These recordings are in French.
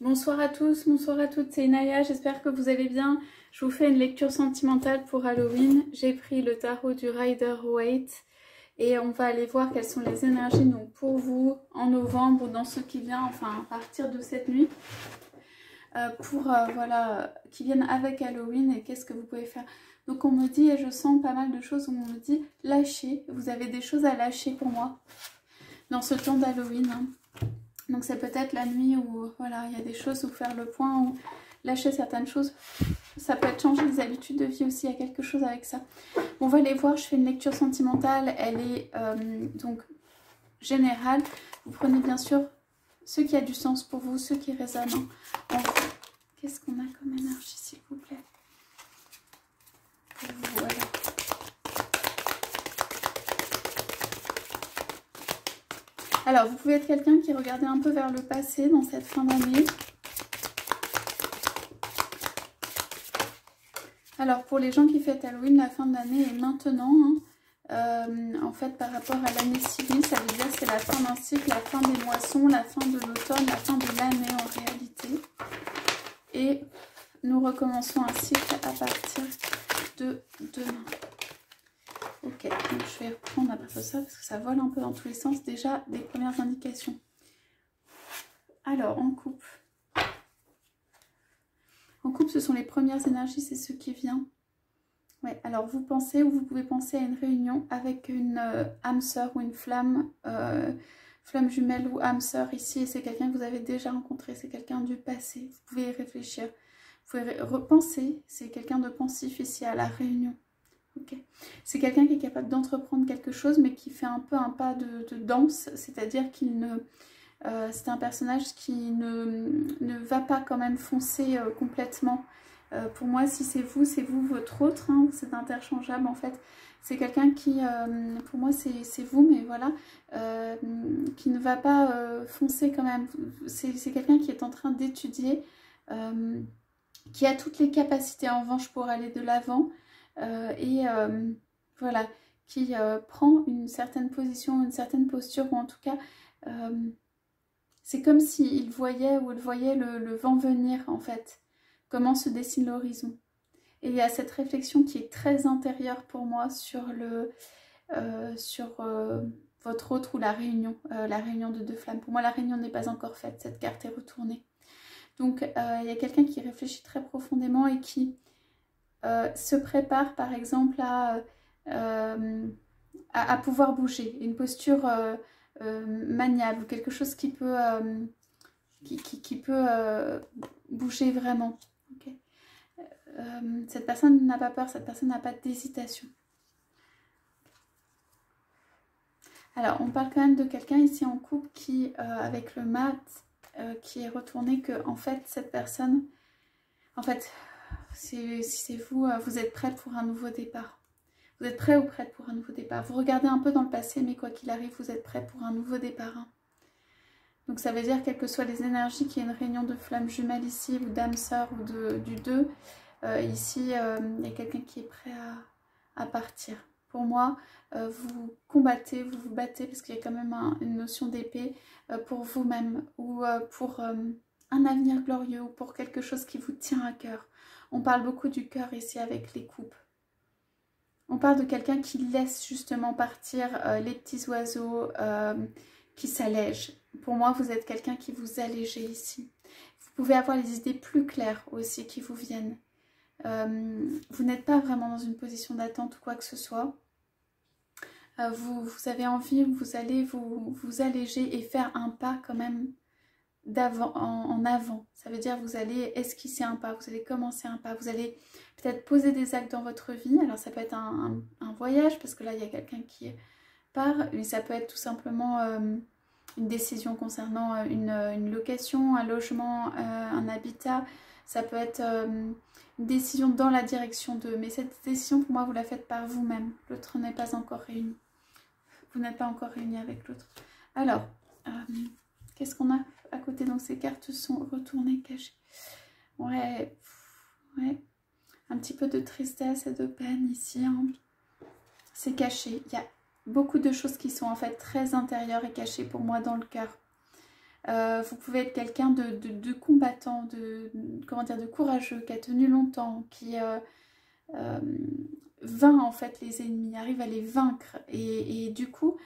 Bonsoir à tous, bonsoir à toutes, c'est Inaya, j'espère que vous allez bien. Je vous fais une lecture sentimentale pour Halloween. J'ai pris le tarot du Rider-Waite et on va aller voir quelles sont les énergies donc, pour vous en novembre ou dans ce qui vient, enfin à partir de cette nuit. Voilà, qui viennent avec Halloween et qu'est-ce que vous pouvez faire. Donc on me dit, et je sens pas mal de choses, on me dit lâchez, vous avez des choses à lâcher pour moi dans ce temps d'Halloween. Donc c'est peut-être la nuit où voilà, il y a des choses où faire le point, ou lâcher certaines choses. Ça peut être changer des habitudes de vie aussi, il y a quelque chose avec ça. On va aller voir, je fais une lecture sentimentale, elle est donc générale. Vous prenez bien sûr ce qui a du sens pour vous, ce qui résonne. Qu'est-ce qu'on a comme énergie s'il vous plaît? Voilà. Alors, vous pouvez être quelqu'un qui regardait un peu vers le passé dans cette fin d'année. Alors, pour les gens qui fêtent Halloween, la fin de l'année est maintenant. En fait, par rapport à l'année civile, ça veut dire que c'est la fin d'un cycle, la fin des moissons, la fin de l'automne, la fin de l'année en réalité. Et nous recommençons un cycle à partir de demain. Ok, donc je vais reprendre à partir de ça parce que ça vole un peu dans tous les sens. Déjà, des premières indications. Alors, en couple. En couple, ce sont les premières énergies, c'est ce qui vient. Ouais, alors vous pensez ou vous pouvez penser à une réunion avec une âme sœur ou une flamme jumelle ou âme sœur ici. Et c'est quelqu'un que vous avez déjà rencontré, c'est quelqu'un du passé. Vous pouvez y réfléchir. Vous pouvez repenser, c'est quelqu'un de pensif ici à la réunion. Okay. C'est quelqu'un qui est capable d'entreprendre quelque chose mais qui fait un peu un pas de danse, c'est-à-dire qu'il ne... c'est un personnage qui ne va pas quand même foncer complètement. Pour moi, si c'est vous votre autre, hein, c'est interchangeable en fait. C'est quelqu'un qui, pour moi c'est vous, mais voilà, qui ne va pas foncer quand même. C'est quelqu'un qui est en train d'étudier, qui a toutes les capacités en revanche pour aller de l'avant. Voilà, qui prend une certaine position, une certaine posture, ou en tout cas, c'est comme s'il voyait ou elle voyait le vent venir en fait, comment se dessine l'horizon. Et il y a cette réflexion qui est très intérieure pour moi sur votre autre ou la réunion de deux flammes. Pour moi, la réunion n'est pas encore faite, cette carte est retournée. Donc, il y a quelqu'un qui réfléchit très profondément et qui se prépare par exemple à pouvoir bouger, une posture maniable, quelque chose qui peut, bouger vraiment. Okay. Cette personne n'a pas peur, cette personne n'a pas d'hésitation. Alors on parle quand même de quelqu'un ici en couple qui, avec le mat, qui est retourné que en fait cette personne, en fait, si c'est vous, vous êtes prête pour un nouveau départ. Vous êtes prêt ou prête pour un nouveau départ. Vous regardez un peu dans le passé, mais quoi qu'il arrive, vous êtes prêt pour un nouveau départ. Hein. Donc ça veut dire, quelles que soient les énergies, qu'il y ait une réunion de flammes jumelles ici, ou d'âme sœur, ou du 2, ici, il y a quelqu'un qui est prêt à partir. Pour moi, vous combattez, vous vous battez, parce qu'il y a quand même une notion d'épée pour vous-même, ou pour un avenir glorieux, ou pour quelque chose qui vous tient à cœur. On parle beaucoup du cœur ici avec les coupes. On parle de quelqu'un qui laisse justement partir les petits oiseaux, qui s'allègent. Pour moi, vous êtes quelqu'un qui vous allège ici. Vous pouvez avoir les idées plus claires aussi qui vous viennent. Vous n'êtes pas vraiment dans une position d'attente ou quoi que ce soit. Vous avez envie, vous allez vous alléger et faire un pas quand même en avant. Ça veut dire vous allez esquisser un pas, vous allez commencer un pas, vous allez peut-être poser des actes dans votre vie. Alors ça peut être un voyage, parce que là il y a quelqu'un qui part, mais ça peut être tout simplement une décision concernant une location, un logement, un habitat. Ça peut être une décision dans la direction de... Mais cette décision pour moi vous la faites par vous-même. L'autre n'est pas encore réuni. Vous n'êtes pas encore réuni avec l'autre. Alors, qu'est-ce qu'on a à côté? Donc ces cartes sont retournées, cachées. Ouais, un petit peu de tristesse et de peine ici. Hein. C'est caché. Il y a beaucoup de choses qui sont en fait très intérieures et cachées pour moi dans le cœur. Vous pouvez être quelqu'un de combattant, comment dire, de courageux, qui a tenu longtemps, qui vainc en fait les ennemis, arrive à les vaincre. Et du coup,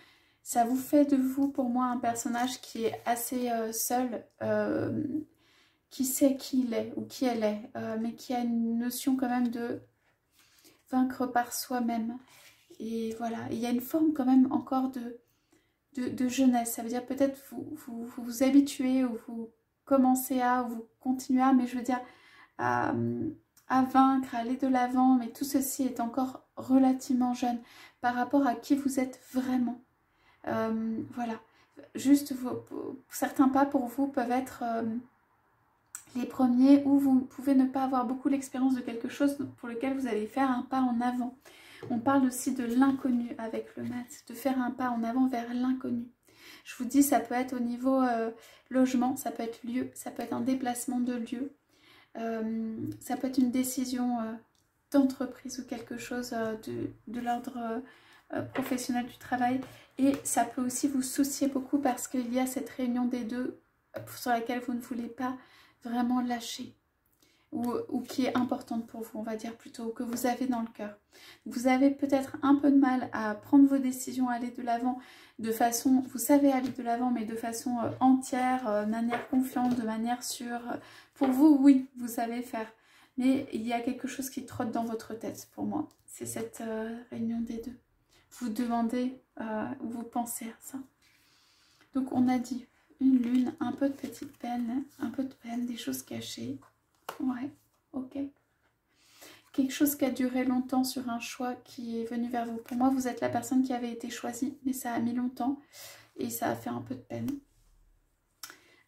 ça vous fait de vous, pour moi, un personnage qui est assez seul, qui sait qui il est ou qui elle est, mais qui a une notion quand même de vaincre par soi-même. Et voilà, il y a une forme quand même encore de jeunesse. Ça veut dire peut-être vous habituez ou vous commencez à, ou vous continuez à, mais je veux dire à vaincre, à aller de l'avant, mais tout ceci est encore relativement jeune par rapport à qui vous êtes vraiment. Voilà, juste certains pas pour vous peuvent être les premiers où vous pouvez ne pas avoir beaucoup l'expérience de quelque chose pour lequel vous allez faire un pas en avant. On parle aussi de l'inconnu avec le mat, de faire un pas en avant vers l'inconnu. Je vous dis, ça peut être au niveau logement, ça peut être lieu, ça peut être un déplacement de lieu, ça peut être une décision d'entreprise ou quelque chose de l'ordre professionnel du travail. Et ça peut aussi vous soucier beaucoup parce qu'il y a cette réunion des deux sur laquelle vous ne voulez pas vraiment lâcher. Ou qui est importante pour vous, on va dire plutôt, que vous avez dans le cœur. Vous avez peut-être un peu de mal à prendre vos décisions, à aller de l'avant de façon, vous savez aller de l'avant, mais de façon entière, de manière confiante, de manière sûre. Pour vous, oui, vous savez faire. Mais il y a quelque chose qui trotte dans votre tête, pour moi. C'est cette réunion des deux. Vous demandez, ou vous pensez à ça. Donc on a dit une lune, un peu de petite peine, des choses cachées. Ouais, ok. Quelque chose qui a duré longtemps sur un choix qui est venu vers vous. Pour moi, vous êtes la personne qui avait été choisie, mais ça a mis longtemps et ça a fait un peu de peine.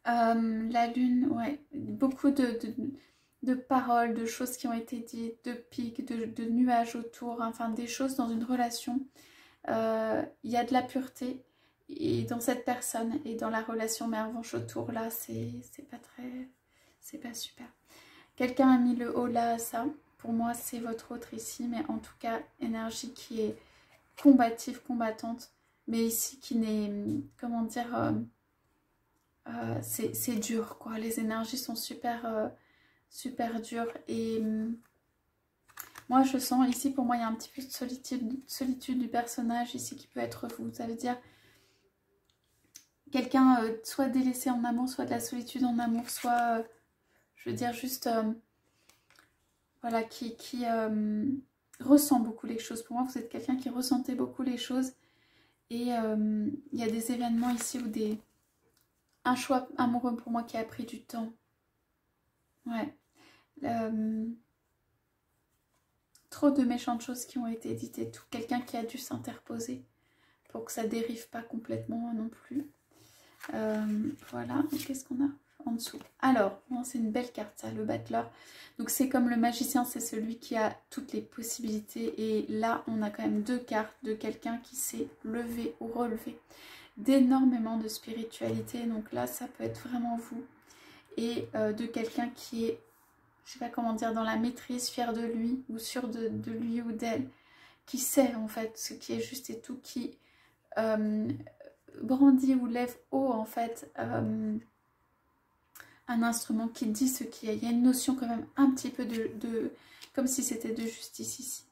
La lune, ouais, beaucoup de paroles, de choses qui ont été dites, de pics, de nuages autour, enfin des choses dans une relation. Il y a de la pureté et dans cette personne et dans la relation, mais en revanche autour, là, c'est pas très... c'est pas super. Quelqu'un a mis le haut là à ça. Pour moi, c'est votre autre ici. Mais en tout cas, énergie qui est combative, combattante. Mais ici, qui n'est... Comment dire c'est dur, quoi. Les énergies sont super, super dures. Et moi, je sens ici, pour moi, il y a un petit peu de solitude du personnage ici qui peut être vous. Ça veut dire quelqu'un soit délaissé en amour, soit de la solitude en amour, soit... je veux dire juste, voilà, qui ressent beaucoup les choses. Pour moi, vous êtes quelqu'un qui ressentait beaucoup les choses. Et il y a des événements ici où un choix amoureux pour moi qui a pris du temps. Ouais. Trop de méchantes choses qui ont été dites et tout. Quelqu'un qui a dû s'interposer pour que ça dérive pas complètement non plus. Voilà. Qu'est-ce qu'on a en dessous? Alors, c'est une belle carte ça, le battleur. Donc c'est comme le magicien, c'est celui qui a toutes les possibilités. Et là, on a quand même deux cartes de quelqu'un qui s'est levé ou relevé d'énormément de spiritualité. Donc là, ça peut être vraiment vous. Et de quelqu'un qui est, je sais pas comment dire, dans la maîtrise, fier de lui ou sûr de lui ou d'elle. Qui sait en fait ce qui est juste et tout, qui brandit ou lève haut en fait un instrument qui dit ce qu'il y a. Il y a une notion quand même un petit peu de comme si c'était de justice ici.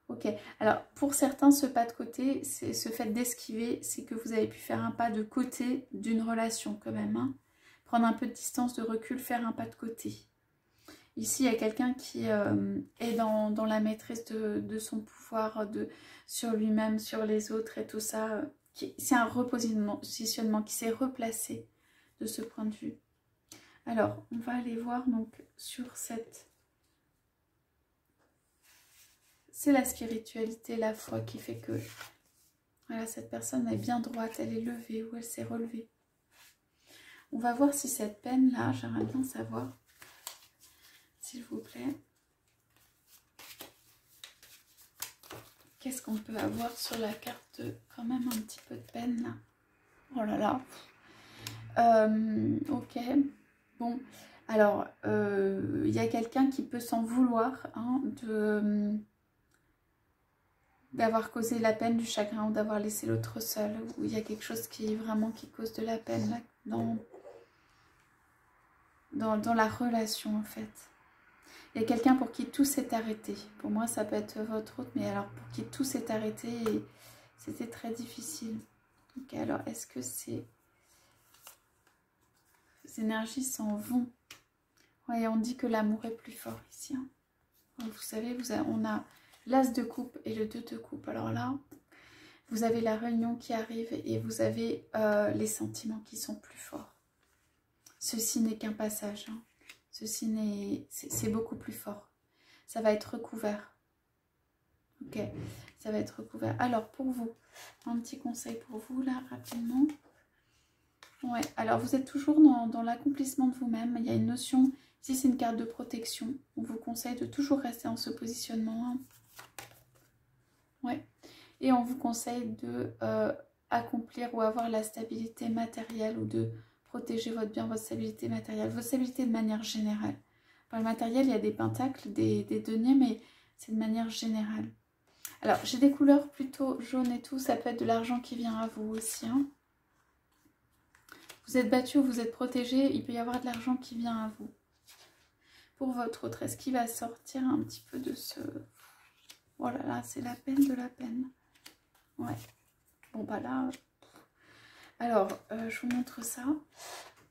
Ok, alors pour certains, ce pas de côté, c'est ce fait d'esquiver, c'est que vous avez pu faire un pas de côté d'une relation quand même. Hein. Prendre un peu de distance, de recul, faire un pas de côté. Ici, il y a quelqu'un qui est dans la maîtrise de son pouvoir sur lui-même, sur les autres et tout ça. C'est un repositionnement qui s'est replacé de ce point de vue. Alors, on va aller voir donc sur cette... C'est la spiritualité, la foi qui fait que voilà, cette personne est bien droite, elle est levée ou elle s'est relevée. On va voir si cette peine-là, j'aimerais bien savoir, s'il vous plaît. Qu'est-ce qu'on peut avoir sur la carte de quand même un petit peu de peine là? Oh là là. Ok. Bon. Alors, il y a quelqu'un qui peut s'en vouloir hein, d'avoir causé la peine, du chagrin ou d'avoir laissé l'autre seul. Ou il y a quelque chose qui vraiment qui cause de la peine là, dans la relation en fait. Il y a quelqu'un pour qui tout s'est arrêté. Pour moi, ça peut être votre autre, mais alors pour qui tout s'est arrêté et c'était très difficile. Ok, alors est-ce que ces énergies s'en vont? Ouais, on dit que l'amour est plus fort ici. Hein. Vous savez, on a l'as de coupe et le 2 de coupe. Alors là, vous avez la réunion qui arrive et vous avez les sentiments qui sont plus forts. Ceci n'est qu'un passage. Hein. Ceci c'est beaucoup plus fort. Ça va être recouvert. Ok, ça va être recouvert. Alors pour vous, un petit conseil pour vous là, rapidement. Ouais, alors vous êtes toujours dans l'accomplissement de vous-même. Il y a une notion, ici c'est une carte de protection. On vous conseille de toujours rester en ce positionnement. Hein. Ouais. Et on vous conseille de accomplir ou avoir la stabilité matérielle ou de protéger votre bien, votre stabilité matérielle, votre stabilité de manière générale. Par le matériel, il y a des pentacles, des deniers, mais c'est de manière générale. Alors, j'ai des couleurs plutôt jaunes et tout, ça peut être de l'argent qui vient à vous aussi. Hein. Vous êtes battu ou vous êtes protégé, il peut y avoir de l'argent qui vient à vous. Pour votre autre, est-ce qu'il va sortir un petit peu de ce... Oh là là, c'est la peine de la peine. Ouais. Bon, bah là... Alors, je vous montre ça.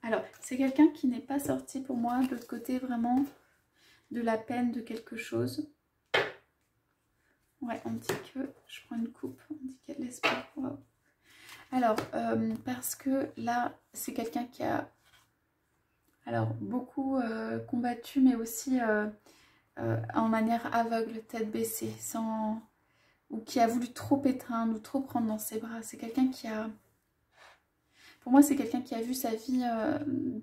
Alors, c'est quelqu'un qui n'est pas sorti pour moi, de l'autre côté, vraiment, de la peine de quelque chose. Ouais, on dit que... Je prends une coupe, on dit qu'il y a de l'espoir. Wow. Alors, parce que là, c'est quelqu'un qui a... Alors, beaucoup combattu, mais aussi en manière aveugle, tête baissée, sans... Ou qui a voulu trop étreindre ou trop prendre dans ses bras. C'est quelqu'un qui a... Pour moi, c'est quelqu'un qui a vu sa vie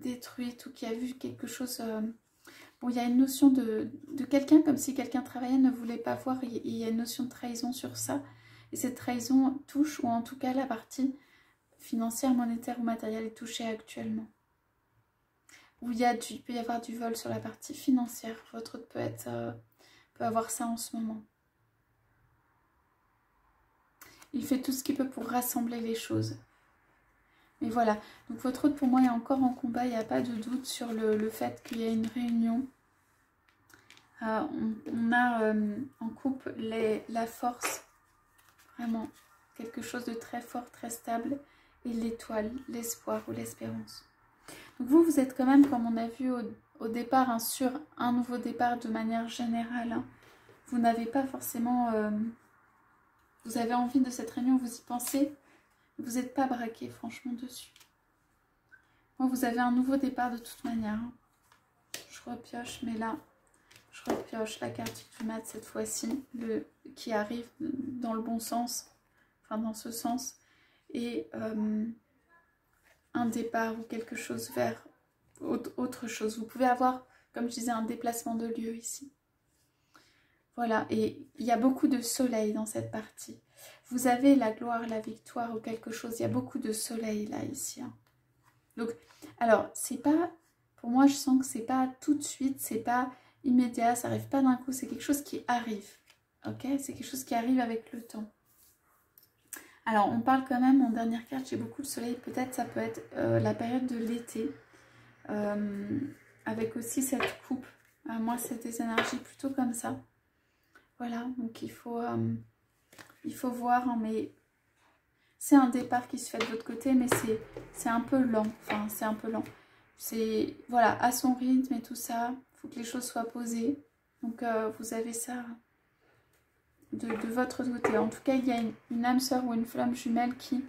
détruite ou qui a vu quelque chose... Bon, il y a une notion de quelqu'un, comme si quelqu'un travaillait, ne voulait pas voir. Il y a une notion de trahison sur ça. Et cette trahison touche, ou en tout cas la partie financière, monétaire ou matérielle est touchée actuellement. Où il peut y avoir du vol sur la partie financière. Votre autre peut avoir ça en ce moment. Il fait tout ce qu'il peut pour rassembler les choses. Mais voilà, donc votre autre pour moi est encore en combat, il n'y a pas de doute sur le fait qu'il y a une réunion. On a en couple la force, vraiment quelque chose de très fort, très stable, et l'étoile, l'espoir ou l'espérance. Donc vous êtes quand même, comme on a vu au départ, hein, sur un nouveau départ de manière générale. Hein. Vous n'avez pas forcément... vous avez envie de cette réunion, vous y pensez. Vous n'êtes pas braqué, franchement, dessus. Moi, vous avez un nouveau départ de toute manière. Hein. Je repioche, mais là, je repioche la carte du mat cette fois-ci, qui arrive dans le bon sens, enfin dans ce sens, et un départ ou quelque chose vers autre chose. Vous pouvez avoir, comme je disais, un déplacement de lieu ici. Voilà, et il y a beaucoup de soleil dans cette partie. Vous avez la gloire, la victoire ou quelque chose. Il y a beaucoup de soleil là, ici. Hein. Donc, alors, c'est pas... Pour moi, je sens que c'est pas tout de suite, c'est pas immédiat, ça arrive pas d'un coup. C'est quelque chose qui arrive. Ok? C'est quelque chose qui arrive avec le temps. Alors, on parle quand même, en dernière carte, j'ai beaucoup de soleil. Peut-être ça peut être la période de l'été. Avec aussi cette coupe. Moi, c'est des énergies plutôt comme ça. Voilà, donc il faut voir, hein, mais c'est un départ qui se fait de votre côté, mais c'est un peu lent, enfin c'est un peu lent. C'est, voilà, à son rythme et tout ça, il faut que les choses soient posées. Donc vous avez ça de votre côté. En tout cas, il y a une âme sœur ou une flamme jumelle qui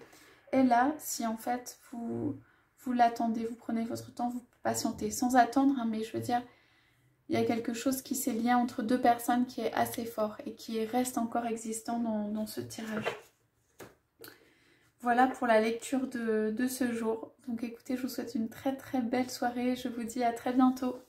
est là, si en fait vous l'attendez, vous prenez votre temps, vous patientez, sans attendre, hein, mais je veux dire... Il y a quelque chose qui s'est lié entre deux personnes qui est assez fort et qui reste encore existant dans ce tirage. Voilà pour la lecture de ce jour. Donc écoutez, je vous souhaite une très très belle soirée. Je vous dis à très bientôt.